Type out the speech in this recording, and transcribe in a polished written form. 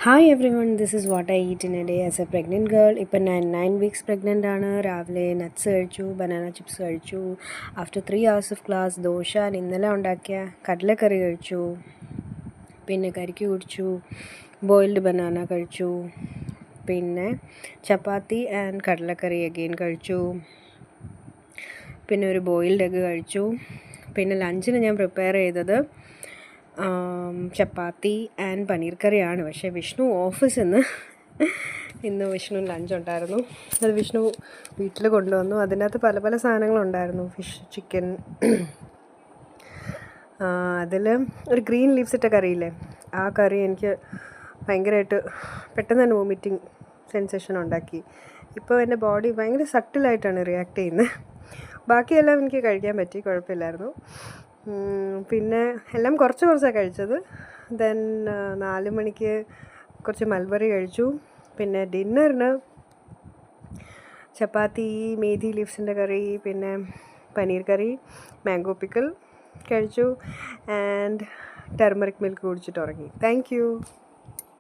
Hi every one, this is what I eat in A day as A pregnant girl. ഇപ്പം ഞാൻ 9 weeks pregnant ആണ്. രാവിലെ nuts കഴിച്ചു, banana chips കഴിച്ചു. After 3 hours of class dosa ഇന്നലെ ഉണ്ടാക്കിയ കടലക്കറി കഴിച്ചു. പിന്നെ കരിക്ക് കുടിച്ചു, ബോയിൽഡ് ബനാന കഴിച്ചു. പിന്നെ ചപ്പാത്തി ആൻഡ് കടലക്കറി അഗെയിൻ കഴിച്ചു. പിന്നെ ഒരു ബോയിൽഡ് എഗ്ഗ് കഴിച്ചു. പിന്നെ ലഞ്ചിന് ഞാൻ പ്രിപ്പയർ ചെയ്തത് ചപ്പാത്തി ആൻഡ് പനീർ കറിയാണ്. പക്ഷേ വിഷ്ണു ഓഫീസിൽ ഇന്ന് വിഷ്ണു ലഞ്ച് ഉണ്ടായിരുന്നു. അത് വിഷ്ണു വീട്ടിൽ കൊണ്ടുവന്നു. അതിനകത്ത് പല പല സാധനങ്ങളുണ്ടായിരുന്നു. ഫിഷ്, ചിക്കൻ, അതിൽ ഒരു ഗ്രീൻ ലീവ്സ് ഇട്ട കറിയില്ലേ, ആ കറി എനിക്ക് ഭയങ്കരമായിട്ട് പെട്ടെന്ന് തന്നെ വോമിറ്റിംഗ് സെൻസേഷൻ ഉണ്ടാക്കി. ഇപ്പോൾ എൻ്റെ ബോഡി ഭയങ്കര സട്ടിലായിട്ടാണ് റിയാക്ട് ചെയ്യുന്നത്. ബാക്കിയെല്ലാം എനിക്ക് കഴിക്കാൻ പറ്റി, കുഴപ്പമില്ലായിരുന്നു. പിന്നെ എല്ലാം കുറച്ചാണ് കഴിച്ചത്. ദെൻ 4 മണിക്ക് കുറച്ച് മൽബറി കഴിച്ചു. പിന്നെ ഡിന്നറിന് ചപ്പാത്തി, മേഥി ലീവ്സിൻ്റെ കറി, പിന്നെ പനീർ കറി, മാംഗോ പിക്കിൾ കഴിച്ചു ആൻഡ് ടർമറിക് മിൽക്ക് കുടിച്ചിട്ട് ഉറങ്ങി. Thank you.